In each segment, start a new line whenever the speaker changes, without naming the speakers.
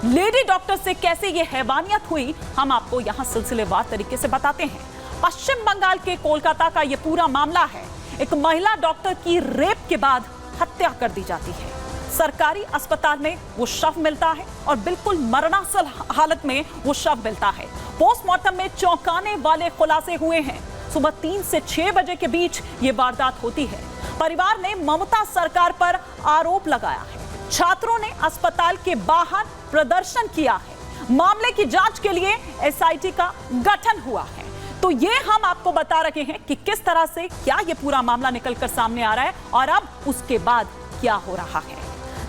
Lady doctor से कैसे ये हैवानियत हुई, हम आपको यहां सिलसिलेवार तरीके से बताते हैं। पश्चिम बंगाल के कोलकाता का ये पूरा मामला है। एक महिला डॉक्टर की रेप के बाद हत्या कर दी जाती है। सरकारी अस्पताल में वो शव मिलता है और बिल्कुल मरणासन हालत में वो शव मिलता है। पोस्टमार्टम में चौंकाने वाले खुलासे हुए हैं। सुबह 3 से 6 बजे के बीच ये वारदात होती है। परिवार ने ममता सरकार पर आरोप लगाया है। छात्रों ने अस्पताल के बाहर प्रदर्शन किया है। मामले की जांच के लिए एसआईटी का गठन हुआ है। तो ये हम आपको बता रहे हैं कि किस तरह से क्या ये पूरा मामला निकलकर सामने आ रहा है और अब उसके बाद क्या हो रहा है,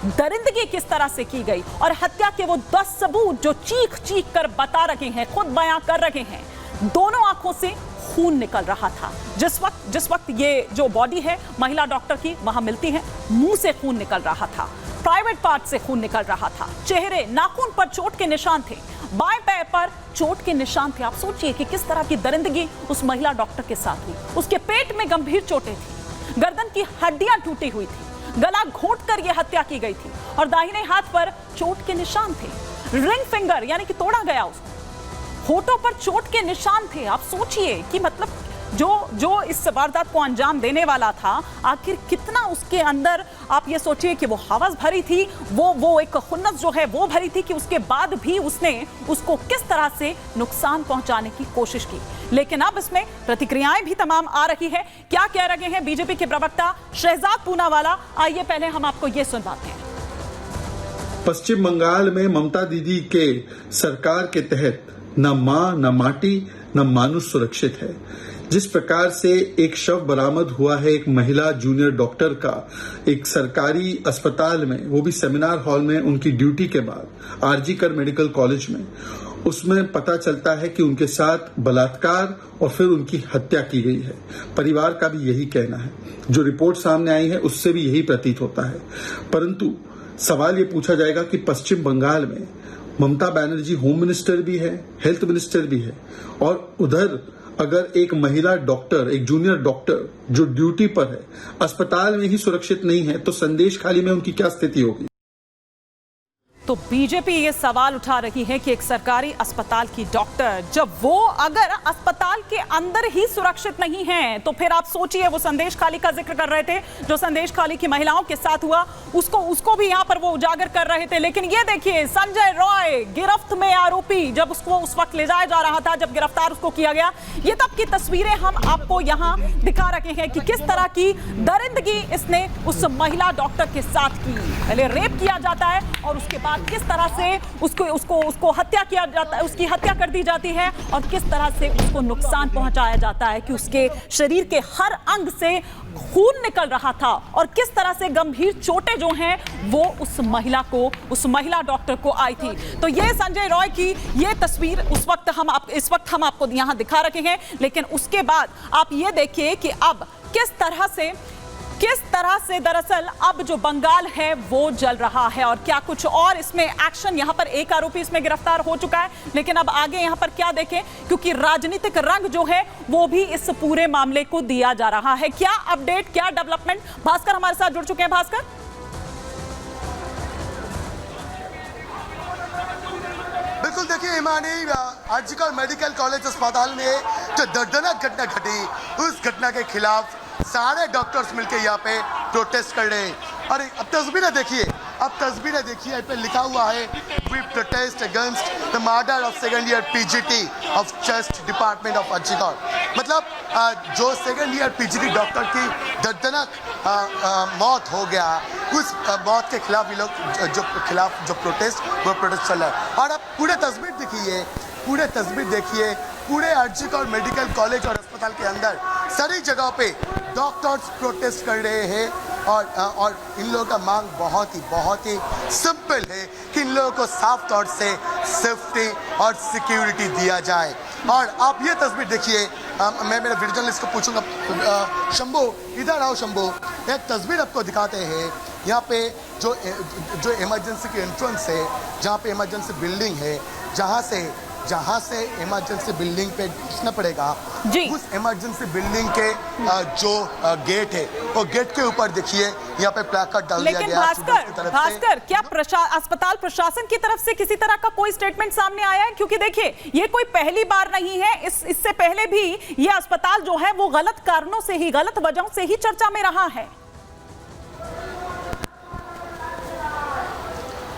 दरिंदगी किस तरह से की गई और हत्या के वो 10 सबूत जो चीख चीख कर बता रहे हैं, खुद बयां कर रहे हैं। दोनों आंखों से खून निकल रहा था। जिस वक्त ये जो बॉडी है महिला डॉक्टर की वहां मिलती है, मुंह से खून निकल रहा था, प्राइवेट पार्ट से खून निकल रहा था, चेहरे नाखून पर चोट के निशान थे, बाएं पैर पर चोट के निशान थे। आप सोचिए कि किस तरह की दरिंदगी उस महिला डॉक्टर के साथ हुई। उसके पेट में गंभीर चोटें थी, गर्दन की हड्डियां टूटी हुई थी, गला घोंटकर यह हत्या की गई थी और दाहिने हाथ पर चोट के निशान थे। रिंग फिंगर यानी कि तोड़ा गया उसको, होठों पर चोट के निशान थे। आप सोचिए कि मतलब जो इस वारदात को अंजाम देने वाला था, आखिर कितना उसके अंदर, आप ये सोचिए कि वो हवस भरी थी, वो एक खुन्नस जो है वो भरी थी कि उसके बाद भी उसने उसको किस तरह से नुकसान पहुंचाने की कोशिश की। लेकिन अब इसमें प्रतिक्रियाएं भी तमाम आ रही है। क्या कह रहे हैं बीजेपी के प्रवक्ता शहजाद पूनावाला, आइए पहले हम आपको ये सुनवाते हैं।
पश्चिम बंगाल में ममता दीदी के सरकार के तहत न मां न माटी न मानुष सुरक्षित है। जिस प्रकार से एक शव बरामद हुआ है एक महिला जूनियर डॉक्टर का एक सरकारी अस्पताल में, वो भी सेमिनार हॉल में उनकी ड्यूटी के बाद आरजी कर मेडिकल कॉलेज में, उसमें पता चलता है कि उनके साथ बलात्कार और फिर उनकी हत्या की गई है। परिवार का भी यही कहना है, जो रिपोर्ट सामने आई है उससे भी यही प्रतीत होता है। परंतु सवाल ये पूछा जाएगा कि पश्चिम बंगाल में ममता बनर्जी होम मिनिस्टर भी है, हेल्थ मिनिस्टर भी है, और उधर अगर एक महिला डॉक्टर, एक जूनियर डॉक्टर जो ड्यूटी पर है, अस्पताल में ही सुरक्षित नहीं है, तो संदेश खाली में उनकी क्या स्थिति होगी।
तो बीजेपी ये सवाल उठा रही है कि एक सरकारी अस्पताल की डॉक्टर, जब वो अगर अस्पताल के अंदर ही सुरक्षित नहीं है, तो फिर आप सोचिए, वो संदेश खाली का जिक्र कर रहे थे, जो संदेश खाली की महिलाओं के साथ हुआ उसको भी यहां पर वो उजागर कर रहे थे। लेकिन ये देखिए, संजय रॉय गिरफ्त में आरोपी, जब उसको उस वक्त ले जाया जा रहा था, जब गिरफ्तार उसको किया गया, ये तब की तस्वीरें हम आपको यहां दिखा रहे हैं कि किस तरह की दरिंदगी इसने उस महिला डॉक्टर के साथ की। पहले रेप किया जाता है और उसके बाद किस तरह से उसको हत्या किया जाता है, उसकी हत्या कर दी जाती है और किस तरह से उसको नुकसान पहुंचाया जाता है कि उसके शरीर के हर अंग से खून निकल रहा था और किस तरह से गंभीर चोटें जो हैं वो उस महिला डॉक्टर को आई थी। तो ये संजय रॉय की ये तस्वीर इस वक्त हम आपको यहां दिखा रहे हैं। लेकिन उसके बाद आप ये देखिए कि अब किस तरह से दरअसल अब जो बंगाल है वो जल रहा है और क्या कुछ और इसमें एक्शन, यहां पर एक आरोपी इसमें गिरफ्तार हो चुका है, लेकिन अब आगे यहां पर क्या देखें, क्योंकि राजनीतिक रंग जो है वो भी इस पूरे मामले को दिया जा रहा है। क्या अपडेट, क्या डेवलपमेंट, भास्कर हमारे साथ जुड़ चुके हैं। भास्कर,
बिल्कुल, देखिए हिमानी, आरजीकर मेडिकल कॉलेज अस्पताल में जो दर्दनाक घटना घटी, उस घटना के खिलाफ सारे डॉक्टर्स मिलकर यहाँ पे प्रोटेस्ट कर रहे हैं। अरे अब तस्वीरें देखिए, इस पे लिखा हुआ है, we protest against the murder of second year PGT of chest department of RG Kar. मतलब जो सेकेंड ईयर पीजीटी डॉक्टर की दर्दनाक मौत हो गया, उस मौत के खिलाफ ये लोग जो प्रोटेस्ट चल रहा है। और अब पूरे तस्वीर देखिए, पूरे आरजीकर मेडिकल कॉलेज और अस्पताल के अंदर सारी जगहों पे डॉक्टर्स प्रोटेस्ट कर रहे हैं और इन लोगों का मांग बहुत ही सिंपल है कि इन लोगों को साफ तौर से सेफ्टी और सिक्योरिटी दिया जाए। और आप ये तस्वीर देखिए, मैं मेरे वीडियो जर्नलिस्ट को पूछूंगा, शंभू इधर आओ। शंभू, एक तस्वीर आपको दिखाते हैं। यहाँ पे जो इमरजेंसी की एंट्रेंस है, जहाँ पे इमरजेंसी बिल्डिंग है, जहाँ से जहां से इमरजेंसी बिल्डिंग पे घुसना पड़ेगा,
जी।
उस इमरजेंसी बिल्डिंग के जो गेट है, वो गेट के ऊपर देखिए यहाँ पे प्लाकार्ड डाल दिया
लेकिन
गया है स्टूडेंट्स की तरफ से।
भास्कर, क्या अस्पताल प्रशासन की तरफ से किसी तरह का कोई स्टेटमेंट सामने आया है? क्योंकि देखिए, ये कोई पहली बार नहीं है, इससे पहले भी ये अस्पताल जो है वो गलत कारणों से ही, गलत वजहों से ही चर्चा में रहा है।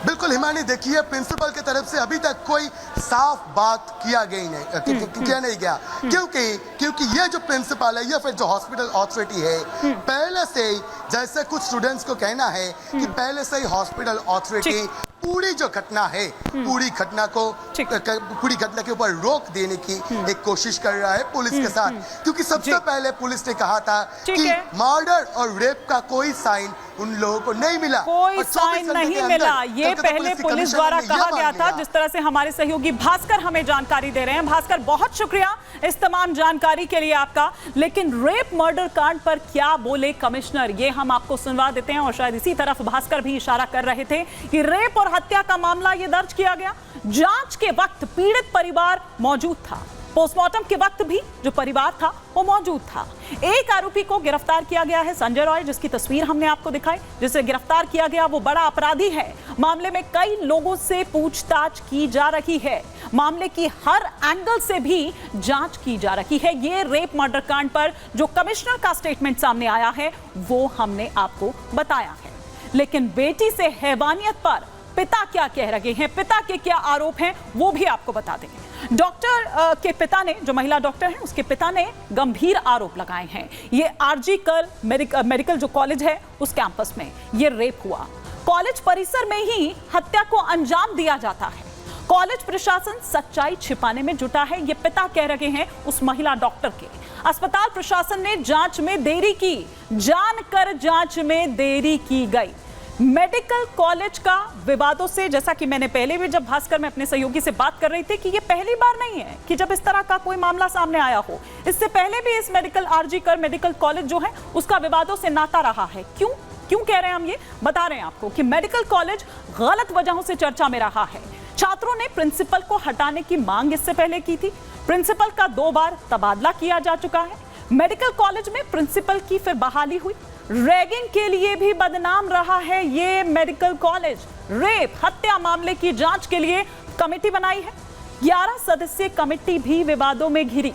बिल्कुल हिमानी, देखिए प्रिंसिपल की तरफ से अभी तक कोई साफ बात किया नहीं गया, क्योंकि ये जो प्रिंसिपल है या फिर जो हॉस्पिटल अथॉरिटी है, पहले से ही जैसे कुछ स्टूडेंट्स को कहना है कि पहले से ही हॉस्पिटल अथॉरिटी पूरी जो घटना है, पूरी घटना के ऊपर रोक देने की एक कोशिश कर रहा है पुलिस के साथ, क्योंकि सबसे पहले पुलिस ने कहा था कि मर्डर और रेप का कोई साइन उन लोगों को नहीं मिला,
कोई साइन नहीं मिला। ये पहले पुलिस द्वारा कहा गया था, जिस तरह से हमारे सहयोगी भास्कर हमें जानकारी दे रहे हैं। भास्कर, बहुत शुक्रिया इस तमाम जानकारी के लिए आपका। लेकिन रेप मर्डर कांड पर क्या बोले कमिश्नर, ये हम आपको सुनवा देते हैं। और शायद इसी तरफ भास्कर भी इशारा कर रहे थे कि रेप और हत्या का मामला ये दर्ज किया गया। जांच के वक्त पीड़ित परिवार मौजूद था, पोस्टमार्टम के वक्त भी जो परिवार था वो मौजूद था। एक आरोपी को गिरफ्तार किया गया है, संजय रॉय, जिसकी तस्वीर हमने आपको दिखाई। जिसे गिरफ्तार किया गया वो बड़ा अपराधी है। मामले में कई लोगों से पूछताछ की जा रही है, मामले की हर एंगल से भी जांच की जा रही है। ये रेप मर्डर कांड पर जो कमिश्नर का स्टेटमेंट सामने आया है वो हमने आपको बताया है। लेकिन बेटी से हैवानियत पर पिता क्या कह रहे हैं, पिता के क्या आरोप हैं, वो भी आपको बता देंगे। डॉक्टर के पिता ने, जो महिला डॉक्टर हैं, उसके पिता ने गंभीर आरोप लगाए हैं। ये आरजी कर मेडिकल जो कॉलेज है उस कैंपस में ये रेप हुआ। कॉलेज परिसर में ही हत्या को अंजाम दिया जाता है। कॉलेज प्रशासन सच्चाई छिपाने में जुटा है, ये पिता कह रहे हैं उस महिला डॉक्टर के। अस्पताल प्रशासन ने जांच में देरी की, जानकर जांच में देरी की गई। मेडिकल कॉलेज का विवादों से, जैसा कि मैंने पहले भी जब भास्कर में अपने सहयोगी से बात कर रही थी कि ये पहली बार नहीं है कि जब इस तरह का कोई मामला सामने आया हो। इससे पहले भी इस आरजी कर मेडिकल कॉलेज जो है उसका विवादों से नाता रहा है। क्यों कह रहे हैं हम, ये बता रहे हैं आपको कि मेडिकल कॉलेज गलत वजहों से चर्चा में रहा है। छात्रों ने प्रिंसिपल को हटाने की मांग इससे पहले की थी। प्रिंसिपल का 2 बार तबादला किया जा चुका है। मेडिकल कॉलेज में प्रिंसिपल की फिर बहाली हुई। रैगिंग के लिए भी बदनाम रहा है ये मेडिकल कॉलेज। रेप हत्या मामले की जांच के लिए कमेटी बनाई है। 11 सदस्यीय कमेटी भी विवादों में घिरी।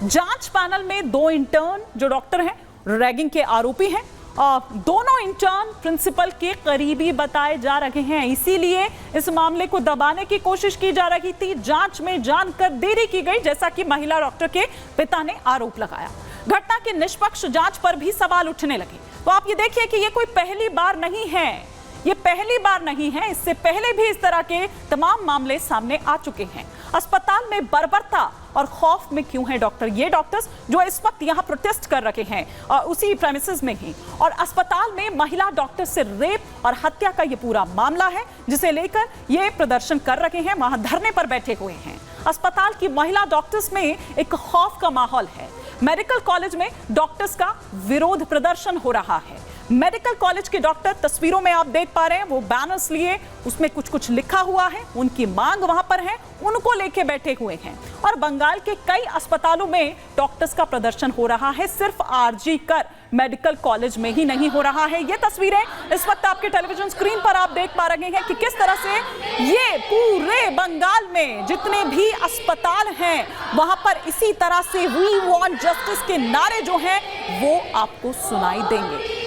जांच पैनल में 2 इंटर्न जो डॉक्टर हैं रैगिंग के आरोपी हैं। दोनों इंटर्न प्रिंसिपल के करीबी बताए जा रहे हैं, इसीलिए इस मामले को दबाने की कोशिश की जा रही थी। जांच में जानकर देरी की गई, जैसा कि महिला डॉक्टर के पिता ने आरोप लगाया। घटना की निष्पक्ष जांच पर भी सवाल उठने लगे। तो आप ये देखिए कि ये कोई पहली बार नहीं है, ये पहली बार नहीं है। इससे पहले भी इस तरह के तमाम मामले सामने आ चुके हैं। अस्पताल में बर्बरता और खौफ में क्यों है डॉक्टर, ये डॉक्टर्स जो इस वक्त यहाँ प्रोटेस्ट कर रहे हैं उसी प्रेमिसेस में ही, और अस्पताल में महिला डॉक्टर से रेप और हत्या का ये पूरा मामला है जिसे लेकर ये प्रदर्शन कर रहे हैं, वहां धरने पर बैठे हुए हैं। अस्पताल की महिला डॉक्टर्स में एक खौफ का माहौल है। मेडिकल कॉलेज में डॉक्टर्स का विरोध प्रदर्शन हो रहा है। मेडिकल कॉलेज के डॉक्टर, तस्वीरों में आप देख पा रहे हैं, वो बैनर्स लिए, उसमें कुछ लिखा हुआ है, उनकी मांग वहां पर है, उनको लेके बैठे हुए हैं। और बंगाल के कई अस्पतालों में डॉक्टर्स का प्रदर्शन हो रहा है, सिर्फ आरजी कर मेडिकल कॉलेज में ही नहीं हो रहा है। ये तस्वीरें इस वक्त आपके टेलीविजन स्क्रीन पर आप देख पा रहे हैं कि किस तरह से ये पूरे बंगाल में जितने भी अस्पताल हैं वहां पर इसी तरह से वी वांट जस्टिस के नारे जो हैं वो आपको सुनाई देंगे।